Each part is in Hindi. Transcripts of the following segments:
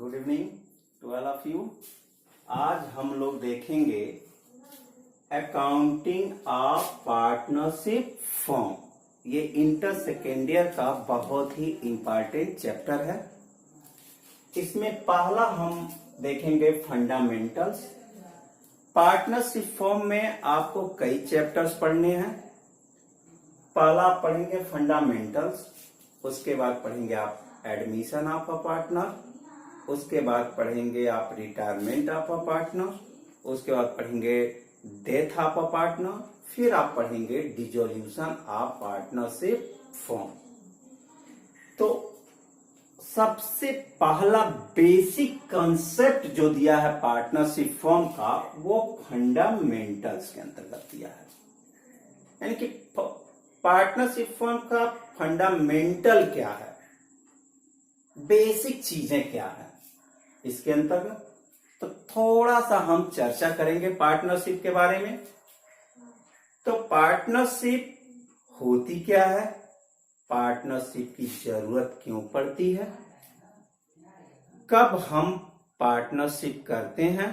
Good evening to all of you. आज हम लोग देखेंगे अकाउंटिंग ऑफ पार्टनरशिप फर्म। ये इंटर सेकेंड ईयर का बहुत ही इंपॉर्टेंट चैप्टर है। इसमें पहला हम देखेंगे फंडामेंटल्स। पार्टनरशिप फर्म में आपको कई चैप्टर्स पढ़ने हैं। पहला पढ़ेंगे फंडामेंटल्स, उसके बाद पढ़ेंगे आप एडमिशन ऑफ अ पार्टनर, उसके बाद पढ़ेंगे आप रिटायरमेंट ऑफ अ पार्टनर, उसके बाद पढ़ेंगे डेथ ऑफ अ पार्टनर, फिर आप पढ़ेंगे डिसोल्यूशन ऑफ पार्टनरशिप फर्म। तो सबसे पहला बेसिक कंसेप्ट जो दिया है पार्टनरशिप फर्म का, वो फंडामेंटल्स के अंतर्गत दिया है। यानी कि पार्टनरशिप फर्म का फंडामेंटल क्या है, बेसिक चीजें क्या है इसके अंतर्गत। तो थोड़ा सा हम चर्चा करेंगे पार्टनरशिप के बारे में। तो पार्टनरशिप होती क्या है, पार्टनरशिप की जरूरत क्यों पड़ती है, कब हम पार्टनरशिप करते हैं,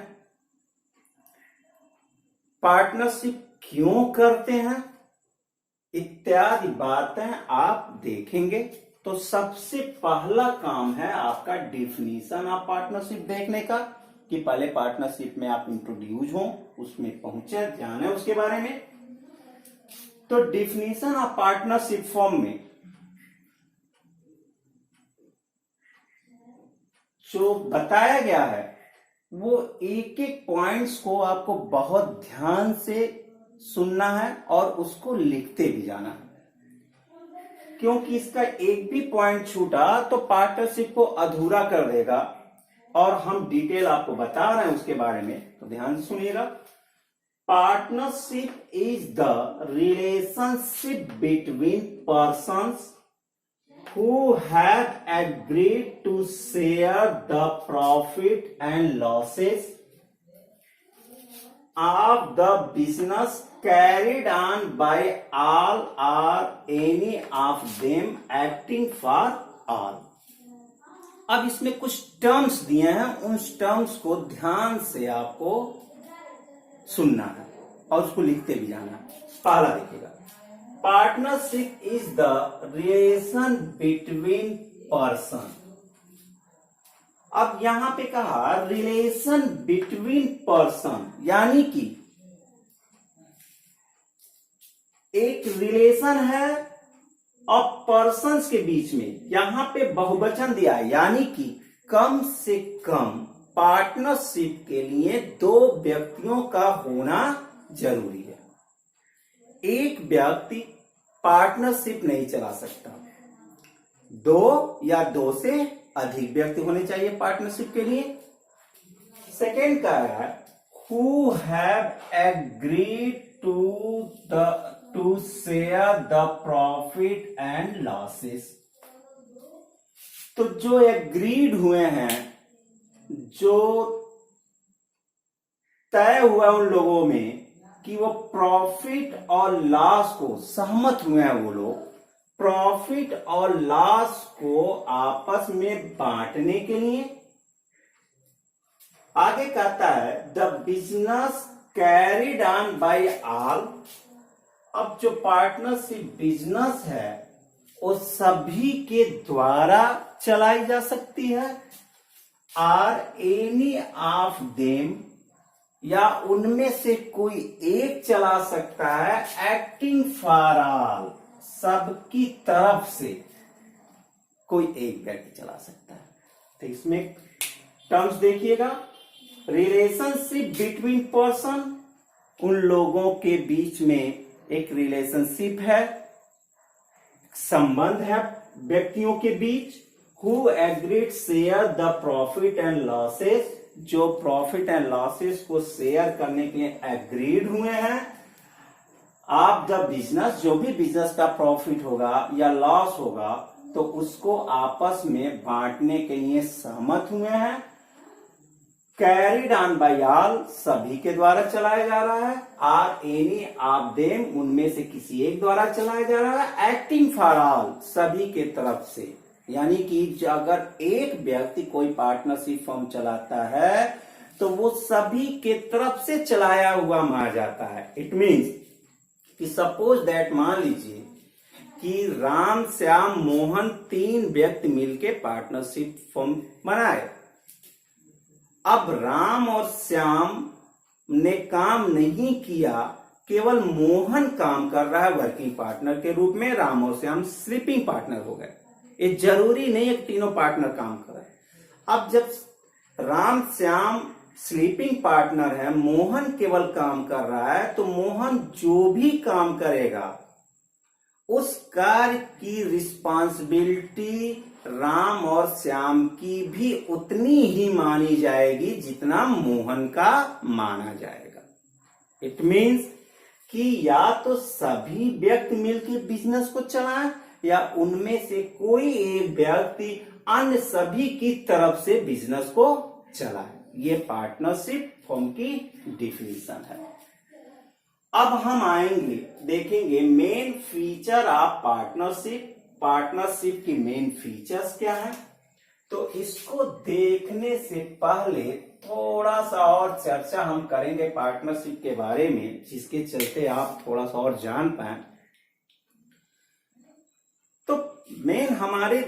पार्टनरशिप क्यों करते हैं, इत्यादि बातें आप देखेंगे। तो सबसे पहला काम है आपका डिफिनीशन ऑफ पार्टनरशिप देखने का, कि पहले पार्टनरशिप में आप इंट्रोड्यूस हो, उसमें पहुंचे, जाने उसके बारे में। तो डिफिनीशन ऑफ पार्टनरशिप फर्म में जो बताया गया है वो एक एक पॉइंट्स को आपको बहुत ध्यान से सुनना है और उसको लिखते भी जाना है, क्योंकि इसका एक भी पॉइंट छूटा तो पार्टनरशिप को अधूरा कर देगा। और हम डिटेल आपको बता रहे हैं उसके बारे में, तो ध्यान से सुनिएगा। Partnership is the relationship between persons who have agreed to share the profit and losses of the business carried on by all or any of them acting for all। अब इसमें कुछ टर्म्स दिए हैं, उन टर्म्स को ध्यान से आपको सुनना है और उसको लिखते भी जाना है। पहला देखिएगा, partnership is the relation between person. अब यहां पे कहा रिलेशन बिटवीन पर्सन, यानी कि एक रिलेशन है और पर्सन्स के बीच में। यहां पे बहुवचन दिया है, यानी कि कम से कम पार्टनरशिप के लिए दो व्यक्तियों का होना जरूरी है। एक व्यक्ति पार्टनरशिप नहीं चला सकता, दो या दो से अधिक व्यक्ति होने चाहिए पार्टनरशिप के लिए। सेकेंड का है who have agreed to share the profit and losses. तो जो एग्रीड हुए हैं, जो तय हुआ उन लोगों में कि वो प्रॉफिट और लॉस को सहमत हुए हैं, वो लोग प्रॉफिट और लॉस को आपस में बांटने के लिए। आगे कहता है the business carried on by all. अब जो पार्टनरशिप बिजनेस है वो सभी के द्वारा चलाई जा सकती है। आर एनी ऑफ देम, या उनमें से कोई एक चला सकता है। एक्टिंग फॉर ऑल, सबकी तरफ से कोई एक व्यक्ति चला सकता है। तो इसमें टर्म्स देखिएगा, रिलेशनशिप बिटवीन पर्सन, उन लोगों के बीच में एक रिलेशनशिप है, संबंध है व्यक्तियों के बीच। Who agreed share the profit and losses, जो प्रॉफिट एंड लॉसेस को शेयर करने के लिए एग्रीड हुए हैं। आप जब बिजनेस, जो भी बिजनेस का प्रॉफिट होगा या लॉस होगा, तो उसको आपस में बांटने के लिए सहमत हुए हैं। कैरिड ऑन बाय ऑल, सभी के द्वारा चलाया जा रहा है। आर एनी ऑफ देम, उनमें से किसी एक द्वारा चलाया जा रहा है। एक्टिंग फॉर ऑल, सभी के तरफ से यानी कि अगर एक व्यक्ति कोई पार्टनरशिप फर्म चलाता है तो वो सभी के तरफ से चलाया हुआ माना जाता है। इट मीन्स कि सपोज दैट, मान लीजिए कि राम, श्याम, मोहन 3 व्यक्ति मिलके पार्टनरशिप फर्म बनाए। अब राम और श्याम ने काम नहीं किया, केवल मोहन काम कर रहा है वर्किंग पार्टनर के रूप में, राम और श्याम स्लीपिंग पार्टनर हो गए। ये जरूरी नहीं है कि तीनों पार्टनर काम कर रहे हैं। अब जब राम श्याम स्लीपिंग पार्टनर है, मोहन केवल काम कर रहा है, तो मोहन जो भी काम करेगा उस कार्य की रिस्पांसिबिलिटी राम और श्याम की भी उतनी ही मानी जाएगी जितना मोहन का माना जाएगा। इट मीन्स कि या तो सभी व्यक्ति मिलकर बिजनेस को चलाएं या उनमें से कोई एक व्यक्ति अन्य सभी की तरफ से बिजनेस को चलाए। ये पार्टनरशिप फर्म की डिफिनीशन है। अब हम आएंगे, देखेंगे main feature of partnership. Partnership की मेन फीचर्स क्या है, तो इसको देखने से पहले थोड़ा सा और चर्चा हम करेंगे पार्टनरशिप के बारे में, जिसके चलते आप थोड़ा सा और जान पाए। तो मेन हमारे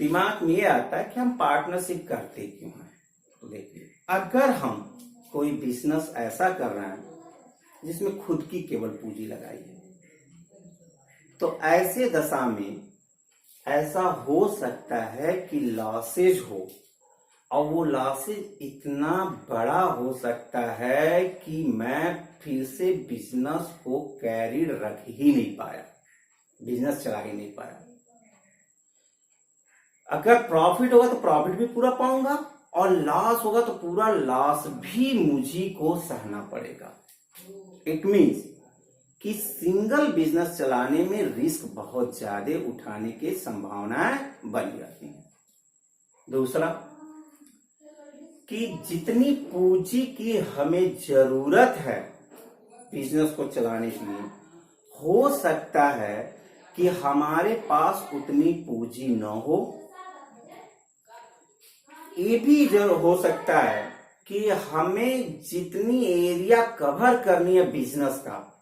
दिमाग में ये आता है कि हम पार्टनरशिप करते क्यों हैं। तो देखिए, अगर हम कोई बिजनेस ऐसा कर रहे हैं जिसमें खुद की केवल पूंजी लगाई है, तो ऐसे दशा में ऐसा हो सकता है कि लॉसेज हो, और वो लॉसेज इतना बड़ा हो सकता है कि मैं फिर से बिजनेस को कैरिड रख ही नहीं पाया, बिजनेस चला ही नहीं पाया। अगर प्रॉफिट होगा तो प्रॉफिट भी पूरा पाऊंगा, और लॉस होगा तो पूरा लॉस भी मुझी को सहना पड़ेगा। इट मीन्स कि सिंगल बिजनेस चलाने में रिस्क बहुत ज्यादा उठाने की संभावनाएं बनी रहती हैं। दूसरा, कि जितनी पूंजी की हमें जरूरत है बिजनेस को चलाने के लिए, हो सकता है कि हमारे पास उतनी पूंजी न हो। ये भी जरूर हो सकता है कि हमें जितनी एरिया कवर करनी है बिजनेस का,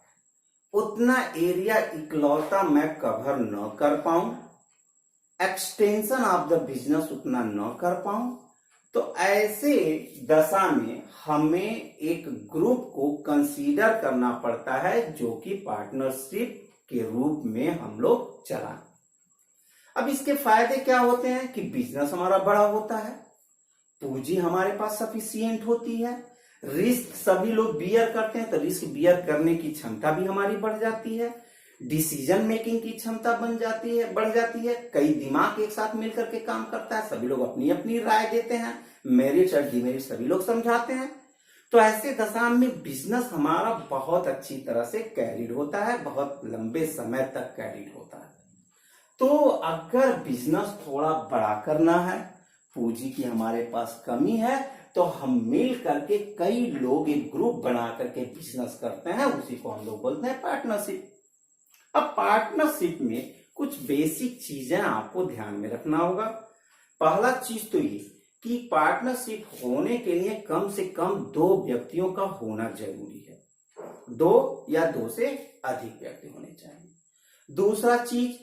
उतना एरिया इकलौता मैं कवर न कर पाऊं, एक्सटेंशन ऑफ द बिजनेस उतना न कर पाऊं। तो ऐसे दशा में हमें एक ग्रुप को कंसीडर करना पड़ता है, जो कि पार्टनरशिप के रूप में हम लोग चलाएं। अब इसके फायदे क्या होते हैं कि बिजनेस हमारा बड़ा होता है, पूंजी हमारे पास सफिशिएंट होती है, रिस्क सभी लोग बियर करते हैं तो रिस्क बियर करने की क्षमता भी हमारी बढ़ जाती है, डिसीजन मेकिंग की क्षमता बढ़ जाती है। कई दिमाग एक साथ मिलकर के काम करता है, सभी लोग अपनी अपनी राय देते हैं, मेरिट और डिमेरिट सभी लोग समझाते हैं। तो ऐसे दशा में बिजनेस हमारा बहुत अच्छी तरह से कैरिड होता है, बहुत लंबे समय तक कैरिड होता है। तो अगर बिजनेस थोड़ा बड़ा करना है, पूंजी की हमारे पास कमी है, तो हम मिल करके कई लोग एक ग्रुप बना करके बिजनेस करते हैं, उसी को हम लोग बोलते हैं पार्टनरशिप। अब पार्टनरशिप में कुछ बेसिक चीजें आपको ध्यान में रखना होगा। पहला चीज तो ये कि पार्टनरशिप होने के लिए कम से कम 2 व्यक्तियों का होना जरूरी है, 2 या 2 से अधिक व्यक्ति होने चाहिए। दूसरा चीज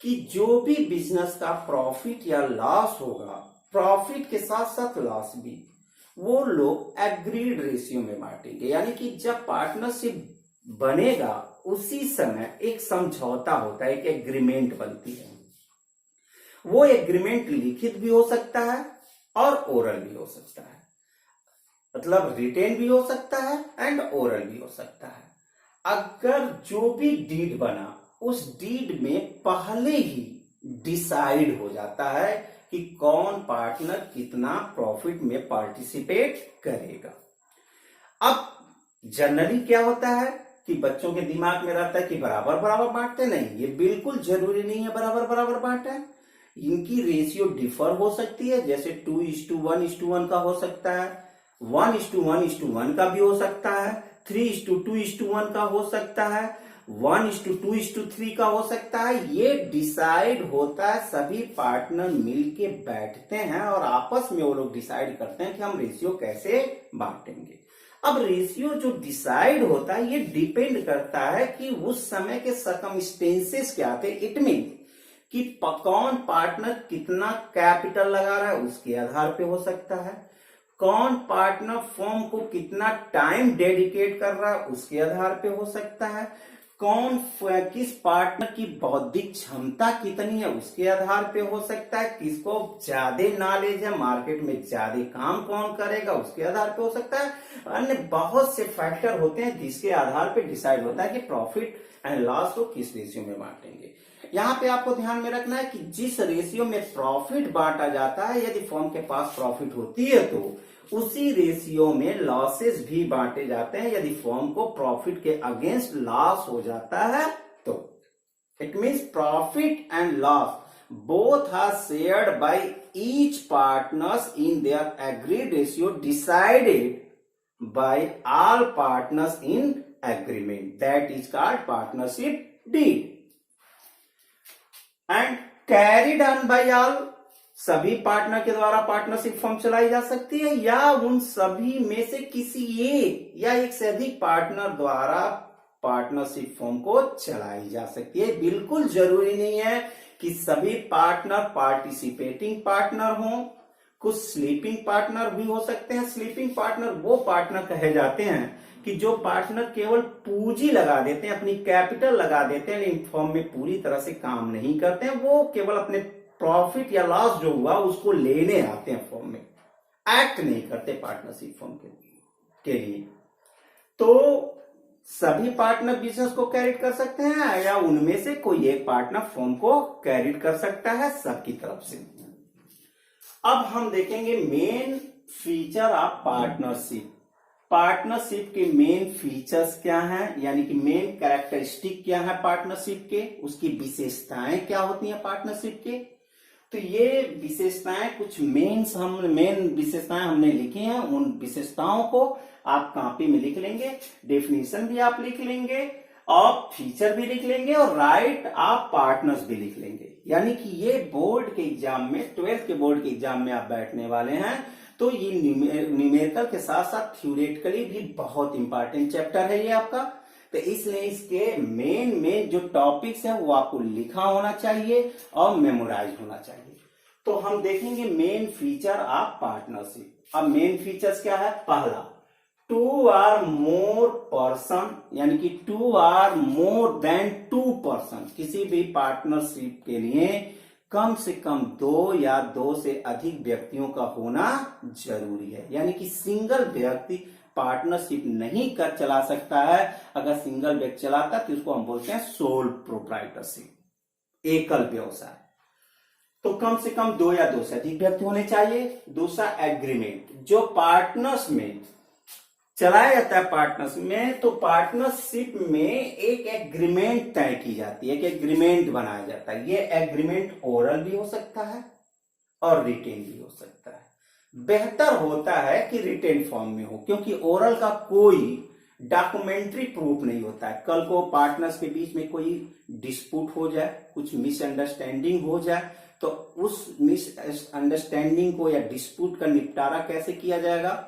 कि जो भी बिजनेस का प्रॉफिट या लॉस होगा, प्रॉफिट के साथ साथ लॉस भी, वो लोग एग्रीड रेशियो में बांटेंगे। यानी कि जब पार्टनरशिप बनेगा उसी समय एक समझौता होता है, एक एग्रीमेंट बनती है। वो एग्रीमेंट लिखित भी हो सकता है और ओरल भी हो सकता है, मतलब रिटेन भी हो सकता है एंड ओरल भी हो सकता है। अगर जो भी डीड बना उस डीड में पहले ही डिसाइड हो जाता है कि कौन पार्टनर कितना प्रॉफिट में पार्टिसिपेट करेगा। अब जनरली क्या होता है कि बच्चों के दिमाग में रहता है कि बराबर बराबर बांटते, नहीं, ये बिल्कुल जरूरी नहीं है बराबर बराबर बांटे। इनकी रेशियो डिफर हो सकती है, जैसे 2:1:1 का हो सकता है, 1:1:1 का भी हो सकता है, 3:2:1 का हो सकता है, 1:2:3 का हो सकता है। ये डिसाइड होता है, सभी पार्टनर मिलके बैठते हैं और आपस में वो लोग डिसाइड करते हैं कि हम रेशियो कैसे बांटेंगे। अब रेशियो जो डिसाइड होता है ये डिपेंड करता है कि उस समय के सर्कमस्टेंसेस क्या थे। इट मीन कि कौन पार्टनर कितना कैपिटल लगा रहा है उसके आधार पे हो सकता है, कौन पार्टनर फर्म को कितना टाइम डेडिकेट कर रहा है उसके आधार पे हो सकता है, कौन किस पार्टनर की बौद्धिक क्षमता कितनी है उसके आधार पे हो सकता है, किसको ज्यादा नॉलेज है, मार्केट में ज्यादा काम कौन करेगा उसके आधार पे हो सकता है। अन्य बहुत से फैक्टर होते हैं जिसके आधार पे डिसाइड होता है कि प्रॉफिट एंड लॉस को किस रेशियो में बांटेंगे। यहाँ पे आपको ध्यान में रखना है कि जिस रेशियो में प्रॉफिट बांटा जाता है, यदि फर्म के पास प्रॉफिट होती है तो उसी रेशियो में लॉसेस भी बांटे जाते हैं। यदि फर्म को प्रॉफिट के अगेंस्ट लॉस हो जाता है तो it means profit and loss both are shared by each partners in their agreed ratio decided by all partners in agreement, that is called partnership deed and carried on by all. सभी पार्टनर के द्वारा पार्टनरशिप फर्म चलाई जा सकती है या उन सभी में से किसी एक या एक से अधिक पार्टनर द्वारा पार्टनरशिप फर्म को चलाई जा सकती है। बिल्कुल जरूरी नहीं है कि सभी पार्टनर पार्टिसिपेटिंग पार्टनर हों, कुछ स्लीपिंग पार्टनर भी हो सकते हैं। स्लीपिंग पार्टनर वो पार्टनर कहे जाते हैं कि जो पार्टनर केवल पूंजी लगा देते हैं, अपनी कैपिटल लगा देते हैं, लेकिन फर्म में पूरी तरह से काम नहीं करते हैं। वो केवल अपने प्रॉफिट या लॉस जो हुआ उसको लेने आते हैं, फर्म में एक्ट नहीं करते पार्टनरशिप फर्म के लिए। तो सभी पार्टनर बिजनेस को कैरी कर सकते हैं या उनमें से कोई एक पार्टनर फर्म को कैरी कर सकता है, सबकी तरफ से। अब हम देखेंगे main feature of partnership. Partnership के मेन फीचर्स क्या हैं, यानी कि मेन कैरेक्टरिस्टिक क्या है पार्टनरशिप के, उसकी विशेषताएं क्या होती हैं पार्टनरशिप के। तो ये विशेषताएं कुछ मेन विशेषताएं हमने लिखी हैं। उन विशेषताओं को आप कॉपी में लिख लेंगे, डेफिनेशन भी आप लिख लेंगे और फीचर भी लिख लेंगे और राइट ऑफ पार्टनर्स भी लिख लेंगे। यानी कि ये बोर्ड के एग्जाम में, 12th के बोर्ड के एग्जाम में आप बैठने वाले हैं तो ये न्यूमेरिकल के साथ साथ थ्योरेटिकली भी बहुत इंपॉर्टेंट चैप्टर है ये आपका। तो इसलिए इसके मेन जो टॉपिक्स हैं वो आपको लिखा होना चाहिए और मेमोराइज होना चाहिए। तो हम देखेंगे मेन फीचर ऑफ पार्टनरशिप। अब मेन फीचर्स क्या है, पहला 2 or more पर्सन, यानी कि 2 or more than 2 पर्सन। किसी भी पार्टनरशिप के लिए कम से कम 2 या 2 से अधिक व्यक्तियों का होना जरूरी है। यानी कि सिंगल व्यक्ति पार्टनरशिप नहीं कर चला सकता है। अगर सिंगल व्यक्ति चलाता है तो उसको हम बोलते हैं सोल प्रोप्राइटरशिप, एकल व्यवसाय। तो कम से कम 2 या 2 से अधिक व्यक्ति होने चाहिए। दूसरा एग्रीमेंट, जो पार्टनर्स में चलाया जाता है पार्टनरशिप में, तो पार्टनरशिप में एक एग्रीमेंट तय की जाती है, एक एग्रीमेंट बनाया जाता है। ये एग्रीमेंट ओरल भी हो सकता है और रिटेन भी हो सकता है। बेहतर होता है कि रिटेन फॉर्म में हो, क्योंकि ओरल का कोई डॉक्यूमेंट्री प्रूफ नहीं होता है। कल को पार्टनर्स के बीच में कोई डिस्प्यूट हो जाए, कुछ मिसअंडरस्टैंडिंग हो जाए, तो उस मिसअंडरस्टैंडिंग को या डिस्प्यूट का निपटारा कैसे किया जाएगा,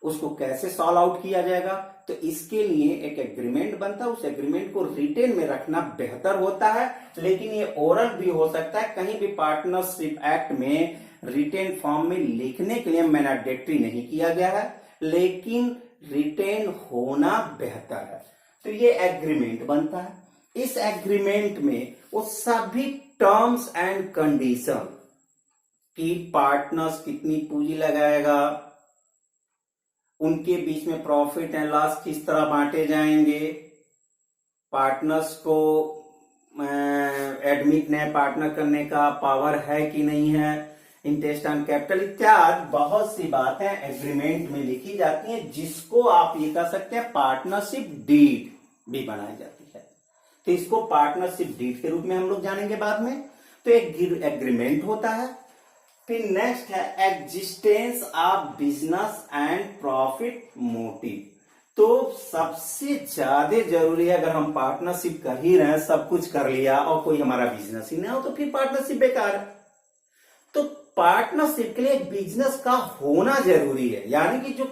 उसको कैसे सॉल्व आउट किया जाएगा। तो इसके लिए एक एग्रीमेंट बनता है, उस एग्रीमेंट को रिटेन में रखना बेहतर होता है। लेकिन ये ओरल भी हो सकता है, कहीं भी पार्टनरशिप एक्ट में रिटेन फॉर्म में लिखने के लिए मैंडेटरी नहीं किया गया है, लेकिन रिटेन होना बेहतर है। तो ये एग्रीमेंट बनता है। इस एग्रीमेंट में वो सभी टर्म्स एंड कंडीशन कि पार्टनर्स कितनी पूंजी लगाएगा, उनके बीच में प्रॉफिट एंड लॉस किस तरह बांटे जाएंगे, पार्टनर्स को एडमिट नए पार्टनर करने का पावर है कि नहीं है, इंटरेस्ट ऑन कैपिटल इत्यादि बहुत सी बातें एग्रीमेंट में लिखी जाती हैं, जिसको आप ये कह सकते हैं पार्टनरशिप डीड भी बनाई जाती है। तो इसको पार्टनरशिप डीड के रूप में हम लोग जानेंगे बाद में। तो एक एग्रीमेंट होता है। फिर नेक्स्ट है existence of business and profit motive. तो सबसे ज्यादा जरूरी है, अगर हम पार्टनरशिप कर ही रहे हैं, सब कुछ कर लिया और कोई हमारा बिजनेस ही ना हो, तो फिर पार्टनरशिप बेकार है। तो पार्टनरशिप के लिए बिजनेस का होना जरूरी है, यानी कि जो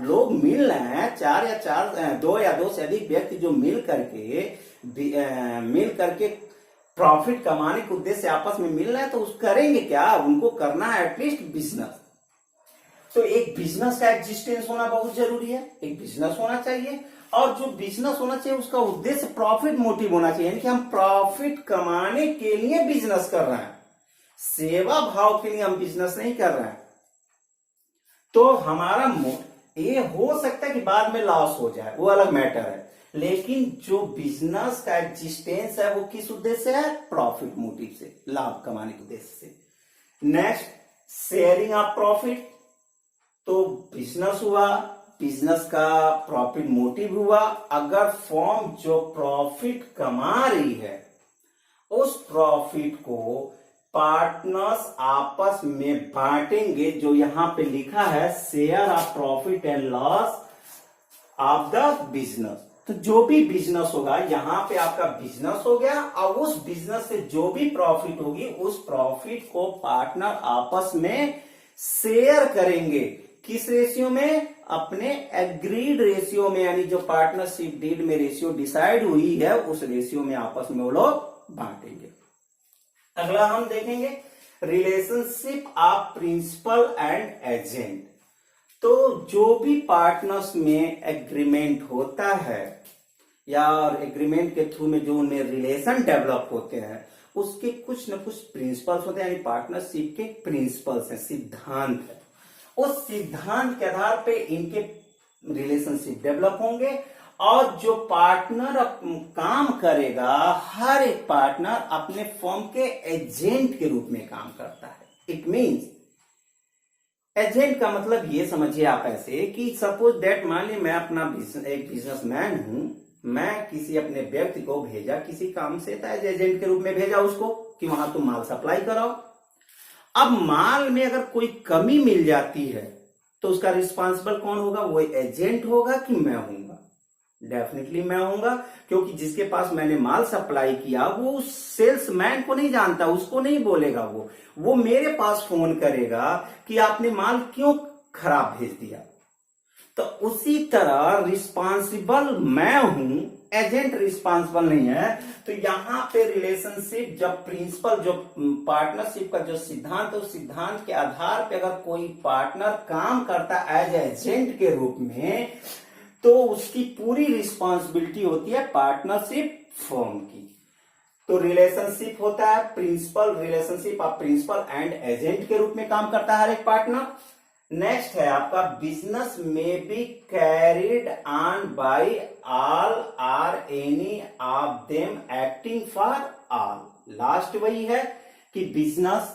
लोग मिल रहे हैं, दो या दो से अधिक व्यक्ति जो मिल करके प्रॉफिट कमाने के उद्देश्य से आपस में मिल रहे हैं, तो उस करेंगे क्या, उनको करना है एटलीस्ट बिजनेस। तो एक बिजनेस का एग्जिस्टेंस होना बहुत जरूरी है, एक बिजनेस होना चाहिए, और जो बिजनेस होना चाहिए उसका उद्देश्य प्रॉफिट मोटिव होना चाहिए, यानी कि हम प्रॉफिट कमाने के लिए बिजनेस कर रहे हैं, सेवा भाव के लिए हम बिजनेस नहीं कर रहे हैं। तो हमारा ये हो सकता है कि बाद में लॉस हो जाए, वो अलग मैटर है, लेकिन जो बिजनेस का एग्जिस्टेंस है वो किस उद्देश्य से है, प्रॉफिट मोटिव से, लाभ कमाने के उद्देश्य से। Next, sharing of profit. तो बिजनेस हुआ, बिजनेस का प्रॉफिट मोटिव हुआ, अगर फर्म जो प्रॉफिट कमा रही है उस प्रॉफिट को पार्टनर्स आपस में बांटेंगे, जो यहां पे लिखा है share of profit and loss of the business. तो जो भी बिजनेस होगा, यहां पे आपका बिजनेस हो गया, और उस बिजनेस से जो भी प्रॉफिट होगी उस प्रॉफिट को पार्टनर आपस में शेयर करेंगे। किस रेशियो में, अपने एग्रीड रेशियो में, यानी जो पार्टनरशिप डीड में रेशियो डिसाइड हुई है उस रेशियो में आपस में वो लोग बांटेंगे। अगला हम देखेंगे relationship of principal and agent. तो जो भी पार्टनर्स में एग्रीमेंट होता है या एग्रीमेंट के थ्रू में जो उनमें रिलेशन डेवलप होते हैं, उसके कुछ न कुछ प्रिंसिपल्स होते हैं, यानी पार्टनरशिप के प्रिंसिपल्स हैं, सिद्धांत है। उस सिद्धांत के आधार पे इनके रिलेशनशिप डेवलप होंगे, और जो पार्टनर काम करेगा, हर एक पार्टनर अपने फर्म के एजेंट के रूप में काम करता है। इट मीन्स एजेंट का मतलब ये समझिए आप ऐसे कि सपोज दैट, मान ली मैं अपना एक बिजनेसमैन हूं, मैं किसी अपने व्यक्ति को भेजा किसी काम से, तो एज एजेंट के रूप में भेजा उसको कि वहां तुम माल सप्लाई कराओ। अब माल में अगर कोई कमी मिल जाती है तो उसका रिस्पॉन्सिबल कौन होगा, वो एजेंट होगा कि मैं हूंगा? डेफिनेटली मैं हूंगा, क्योंकि जिसके पास मैंने माल सप्लाई किया वो उस सेल्समैन को नहीं जानता, उसको नहीं बोलेगा, वो मेरे पास फोन करेगा कि आपने माल क्यों खराब भेज दिया। तो उसी तरह रिस्पॉन्सिबल मैं हूं, एजेंट रिस्पॉन्सिबल नहीं है। तो यहां पे रिलेशनशिप, जब प्रिंसिपल, जो पार्टनरशिप का जो सिद्धांत है, उस सिद्धांत के आधार पे अगर कोई पार्टनर काम करता है एज एजेंट के रूप में, तो उसकी पूरी रिस्पॉन्सिबिलिटी होती है पार्टनरशिप फर्म की। तो रिलेशनशिप होता है principal, relationship of principal and agent के रूप में काम करता है हर एक पार्टनर। नेक्स्ट है आपका बिजनेस में be carried on by all or any of them acting for all. Last वही है कि बिजनेस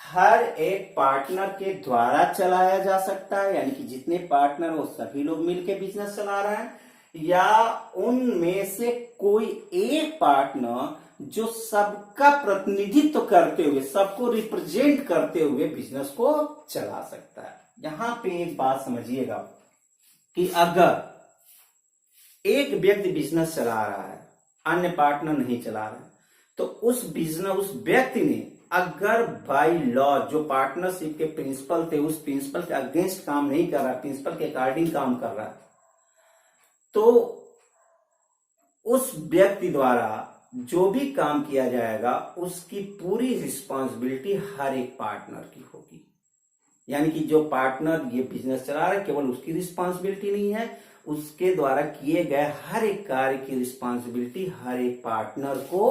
हर एक पार्टनर के द्वारा चलाया जा सकता है, यानी कि जितने पार्टनर वो सभी लोग मिलकर बिजनेस चला रहे हैं, या उनमें से कोई एक पार्टनर जो सबका प्रतिनिधित्व करते हुए, सबको रिप्रेजेंट करते हुए बिजनेस को चला सकता है। यहां पे एक बात समझिएगा कि अगर एक व्यक्ति बिजनेस चला रहा है, अन्य पार्टनर नहीं चला रहे, तो उस व्यक्ति ने अगर बाय लॉ जो पार्टनरशिप के प्रिंसिपल थे उस प्रिंसिपल के अगेंस्ट काम नहीं कर रहा, प्रिंसिपल के अकॉर्डिंग काम कर रहा है, तो उस व्यक्ति द्वारा जो भी काम किया जाएगा उसकी पूरी रिस्पॉन्सिबिलिटी हर एक पार्टनर की होगी। यानी कि जो पार्टनर ये बिजनेस चला रहा है, केवल उसकी रिस्पॉन्सिबिलिटी नहीं है, उसके द्वारा किए गए हर एक कार्य की रिस्पॉन्सिबिलिटी हर एक पार्टनर को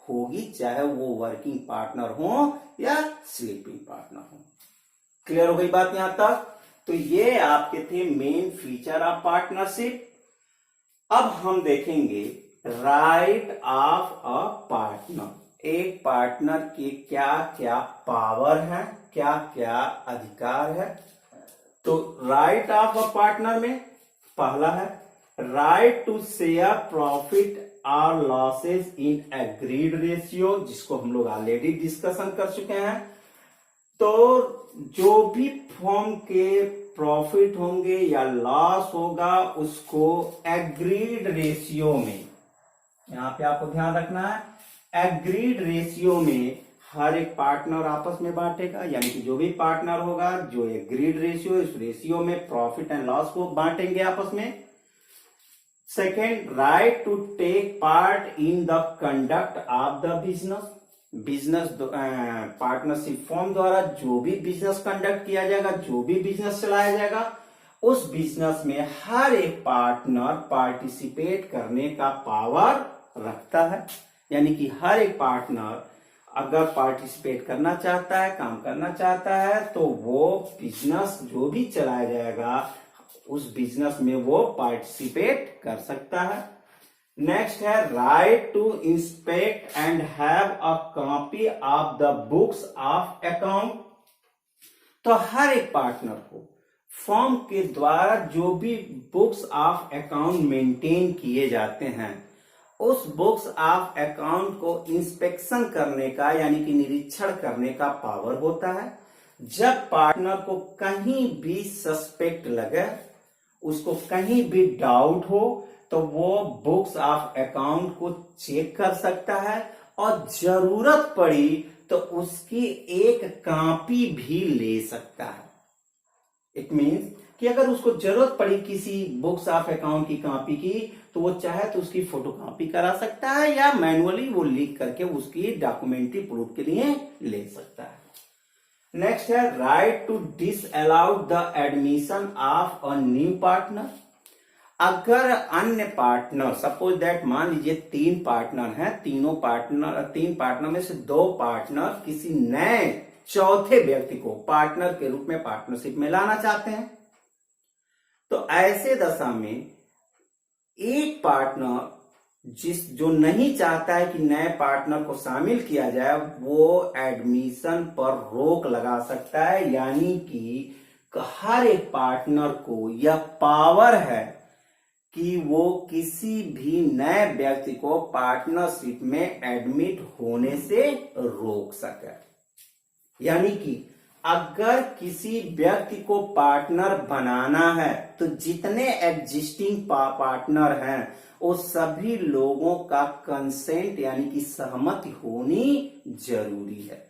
होगी, चाहे वो वर्किंग पार्टनर हो या स्लीपिंग पार्टनर हो। क्लियर हो गई बात यहां तक? तो ये आपके थे मेन फीचर ऑफ पार्टनरशिप। अब हम देखेंगे राइट ऑफ अ पार्टनर। एक पार्टनर के क्या क्या पावर है, क्या क्या अधिकार है। तो राइट ऑफ अ पार्टनर में पहला है राइट टू शेयर प्रॉफिट और लॉसेस इन एग्रीड रेशियो, जिसको हम लोग ऑलरेडी डिस्कशन कर चुके हैं। तो जो भी फर्म के प्रॉफिट होंगे या लॉस होगा उसको एग्रीड रेशियो में, यहां पे आपको ध्यान रखना है, एग्रीड रेशियो में हर एक पार्टनर आपस में बांटेगा, यानी कि जो भी पार्टनर होगा जो एग्रीड रेशियो, इस रेशियो में प्रॉफिट एंड लॉस को बांटेंगे आपस में। Second, right to take part in the conduct of the business, business partnership firm द्वारा जो भी बिजनेस कंडक्ट किया जाएगा, जो भी बिजनेस चलाया जाएगा, उस बिजनेस में हर एक पार्टनर पार्टिसिपेट करने का पावर रखता है। यानी कि हर एक पार्टनर अगर पार्टिसिपेट करना चाहता है, काम करना चाहता है, तो वो बिजनेस जो भी चलाया जाएगा उस बिजनेस में वो पार्टिसिपेट कर सकता है। नेक्स्ट है right to inspect and have a copy of the books of account. तो हर एक पार्टनर को फर्म के द्वारा जो भी बुक्स ऑफ अकाउंट मेंटेन किए जाते हैं, उस बुक्स ऑफ अकाउंट को इंस्पेक्शन करने का यानी कि निरीक्षण करने का पावर होता है। जब पार्टनर को कहीं भी सस्पेक्ट लगे, उसको कहीं भी डाउट हो, तो वो बुक्स ऑफ अकाउंट को चेक कर सकता है और जरूरत पड़ी तो उसकी एक कॉपी भी ले सकता है। इट मीन्स कि अगर उसको जरूरत पड़ी किसी बुक्स ऑफ अकाउंट की कॉपी की, तो वो चाहे तो उसकी फोटोकॉपी करा सकता है या मैनुअली वो लिख करके उसकी डॉक्यूमेंट्री प्रूफ के लिए ले सकता है। नेक्स्ट है right to disallow the admission of a new partner. अगर अन्य पार्टनर, सपोज दैट मान लीजिए 3 पार्टनर हैं, तीन पार्टनर में से 2 पार्टनर किसी नए चौथे व्यक्ति को पार्टनर के रूप में पार्टनरशिप में लाना चाहते हैं, तो ऐसे दशा में एक पार्टनर जो नहीं चाहता है कि नए पार्टनर को शामिल किया जाए, वो एडमिशन पर रोक लगा सकता है। यानी कि हर एक पार्टनर को यह पावर है कि वो किसी भी नए व्यक्ति को पार्टनरशिप में एडमिट होने से रोक सके। यानी कि अगर किसी व्यक्ति को पार्टनर बनाना है, तो जितने एग्जिस्टिंग पार्टनर हैं वो सभी लोगों का कंसेंट यानी कि सहमति होनी जरूरी है।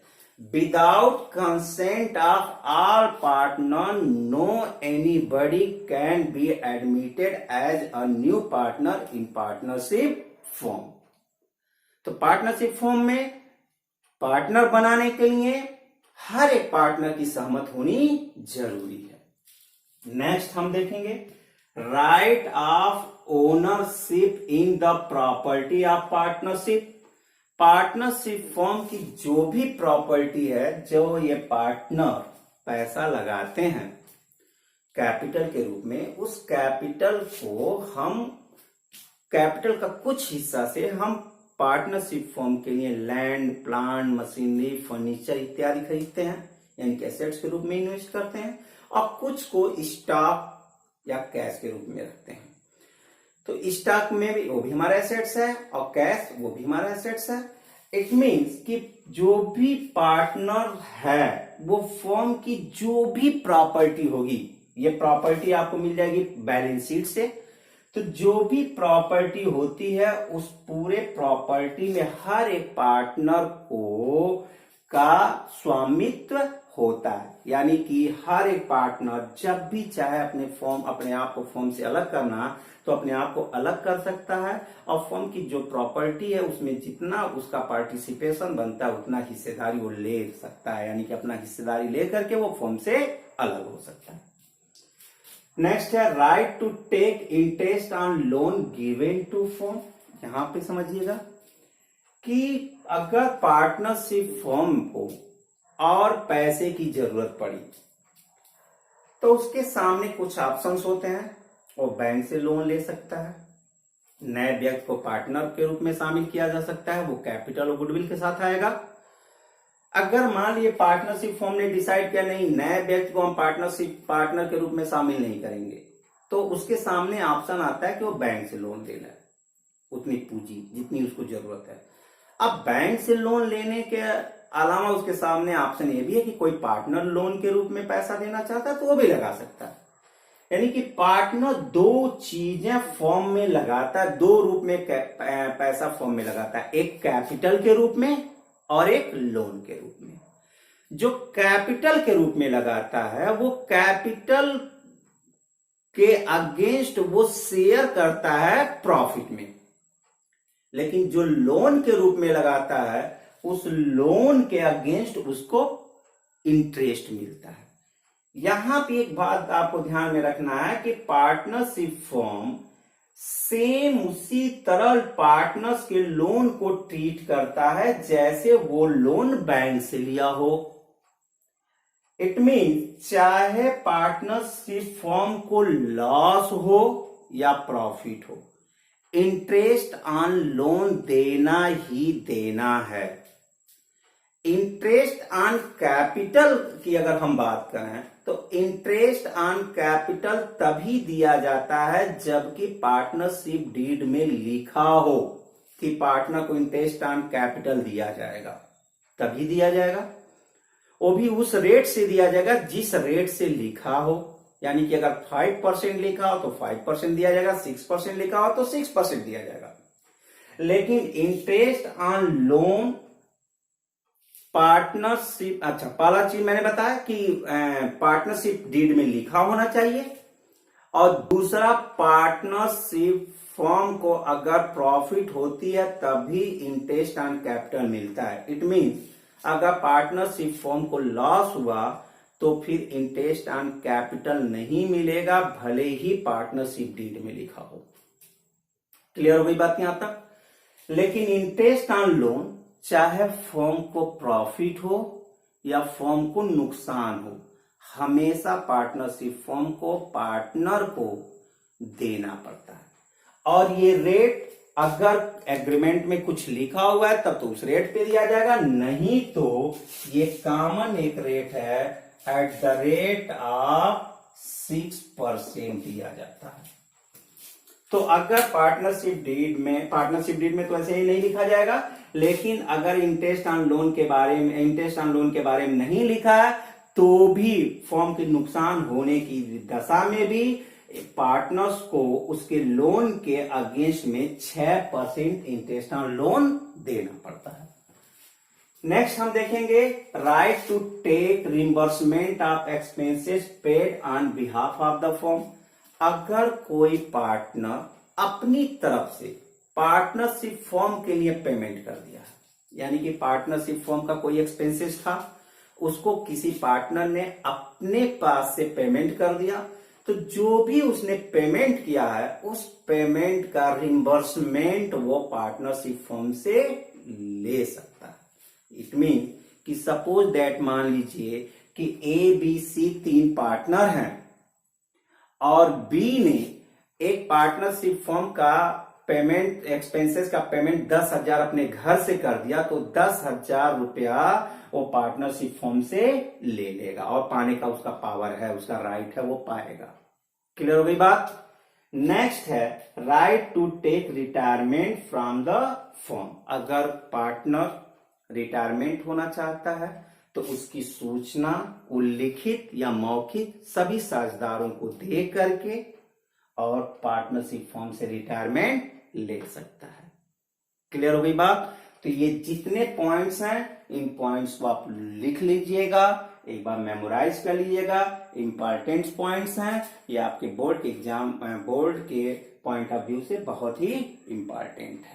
Without consent of all partner no anybody can be admitted as a new partner in partnership firm. तो पार्टनरशिप फॉर्म में पार्टनर बनाने के लिए हर एक पार्टनर की सहमत होनी जरूरी है। नेक्स्ट हम देखेंगे right of ownership in the property of partnership. Partnership form की जो भी प्रॉपर्टी है, जो ये पार्टनर पैसा लगाते हैं कैपिटल के रूप में, उस कैपिटल को हम कैपिटल का कुछ हिस्सा से हम पार्टनरशिप फॉर्म के लिए लैंड, प्लांट, मशीनरी, फर्नीचर इत्यादि खरीदते हैं, यानी कि एसेट्स के रूप में इन्वेस्ट करते हैं, और कुछ को स्टॉक या कैश के रूप में रखते हैं। तो स्टॉक में भी वो भी हमारा एसेट्स है और कैश वो भी हमारा एसेट्स है। इट मीन्स कि जो भी पार्टनर है वो फर्म की जो भी प्रॉपर्टी होगी, ये प्रॉपर्टी आपको मिल जाएगी बैलेंस शीट से। तो जो भी प्रॉपर्टी होती है उस पूरे प्रॉपर्टी में हर एक पार्टनर को का स्वामित्व होता है। यानी कि हर एक पार्टनर जब भी चाहे अपने आप को फर्म से अलग करना, तो अपने आप को अलग कर सकता है और फर्म की जो प्रॉपर्टी है उसमें जितना उसका पार्टिसिपेशन बनता है उतना हिस्सेदारी वो ले सकता है। यानी कि अपना हिस्सेदारी लेकर के वो फर्म से अलग हो सकता है। नेक्स्ट है right to take interest on loan given to firm. यहां पे समझिएगा कि अगर पार्टनरशिप फर्म को और पैसे की जरूरत पड़ी तो उसके सामने कुछ ऑप्शंस होते हैं। वो बैंक से लोन ले सकता है, नए व्यक्ति को पार्टनर के रूप में शामिल किया जा सकता है, वो कैपिटल और गुडविल के साथ आएगा। अगर मान लीजिए पार्टनरशिप फर्म ने डिसाइड किया नहीं, नए व्यक्ति को हम पार्टनर के रूप में शामिल नहीं करेंगे, तो उसके सामने ऑप्शन आता है कि वो बैंक से लोन लेना है, उतनी पूंजी जितनी उसको जरूरत है। अब बैंक से लोन लेने के अलावा उसके सामने ऑप्शन ये भी है कि कोई पार्टनर लोन के रूप में पैसा देना चाहता है तो वो भी लगा सकता है। यानी कि पार्टनर दो चीजें फॉर्म में लगाता है, दो रूप में पैसा फॉर्म में लगाता है, एक कैपिटल के रूप में और एक लोन के रूप में। जो कैपिटल के रूप में लगाता है वो कैपिटल के अगेंस्ट वो शेयर करता है प्रॉफिट में, लेकिन जो लोन के रूप में लगाता है उस लोन के अगेंस्ट उसको इंटरेस्ट मिलता है। यहां पे एक बात आपको ध्यान में रखना है कि पार्टनरशिप फॉर्म सेम उसी तरह पार्टनर्स के लोन को ट्रीट करता है जैसे वो लोन बैंक से लिया हो। इट मीन चाहे पार्टनरशिप फॉर्म को लॉस हो या प्रॉफिट हो, इंटरेस्ट ऑन लोन देना ही देना है। इंटरेस्ट ऑन कैपिटल की अगर हम बात करें तो इंटरेस्ट ऑन कैपिटल तभी दिया जाता है जबकि पार्टनरशिप डीड में लिखा हो कि पार्टनर को इंटरेस्ट ऑन कैपिटल दिया जाएगा, तभी दिया जाएगा। वो भी उस रेट से दिया जाएगा जिस रेट से लिखा हो। यानी कि अगर 5% लिखा हो तो 5% दिया जाएगा, 6% लिखा हो तो 6% दिया जाएगा। लेकिन इंटरेस्ट ऑन लोन पार्टनरशिप, अच्छा पहला चीज मैंने बताया कि पार्टनरशिप डीड में लिखा होना चाहिए, और दूसरा पार्टनरशिप फॉर्म को अगर प्रॉफिट होती है तभी इंटरेस्ट ऑन कैपिटल मिलता है। इट मीन्स अगर पार्टनरशिप फॉर्म को लॉस हुआ तो फिर इंटरेस्ट ऑन कैपिटल नहीं मिलेगा, भले ही पार्टनरशिप डीड में लिखा हो। क्लियर हो गई बात यहां तक? लेकिन इंटरेस्ट ऑन लोन चाहे फॉर्म को प्रॉफिट हो या फॉर्म को नुकसान हो, हमेशा पार्टनरशिप फॉर्म को पार्टनर को देना पड़ता है। और ये रेट अगर एग्रीमेंट में कुछ लिखा हुआ है तब तो उस रेट पे दिया जाएगा, नहीं तो ये कॉमन एक रेट है, एट द रेट ऑफ 6% दिया जाता है। तो अगर पार्टनरशिप डीड में तो ऐसे ही नहीं लिखा जाएगा, लेकिन अगर इंटरेस्ट ऑन लोन के बारे में नहीं लिखा है तो भी फॉर्म के नुकसान होने की दशा में भी पार्टनर्स को उसके लोन के अगेंस्ट में 6% इंटरेस्ट ऑन लोन देना पड़ता है। नेक्स्ट हम देखेंगे right to take reimbursement of expenses paid on behalf of the firm. अगर कोई पार्टनर अपनी तरफ से पार्टनरशिप फर्म के लिए पेमेंट कर दिया, यानी कि पार्टनरशिप फर्म का कोई एक्सपेंसेस था, उसको किसी पार्टनर ने अपने पास से पेमेंट कर दिया, तो जो भी उसने पेमेंट किया है उस पेमेंट का रिम्बर्समेंट वो पार्टनरशिप फर्म से ले सकता है। इट मीन कि सपोज दैट मान लीजिए कि ए बी सी 3 पार्टनर हैं और बी ने एक पार्टनरशिप फर्म का पेमेंट एक्सपेंसेस का पेमेंट 10,000 अपने घर से कर दिया, तो 10,000 रुपया वो पार्टनरशिप फर्म से ले लेगा और पाने का उसका पावर है, उसका राइट है, वो पाएगा। क्लियर हो गई बात? नेक्स्ट है right to take retirement from the firm. अगर पार्टनर रिटायरमेंट होना चाहता है तो उसकी सूचना उल्लिखित या मौखिक सभी साझेदारों को दे करके और पार्टनरशिप फर्म से रिटायरमेंट ले सकता है। क्लियर हो गई बात? तो ये जितने पॉइंट्स हैं इन पॉइंट्स को आप लिख लीजिएगा, एक बार मेमोराइज कर लीजिएगा। इंपॉर्टेंट पॉइंट्स हैं, ये आपके बोर्ड के पॉइंट ऑफ व्यू से बहुत ही इंपॉर्टेंट है।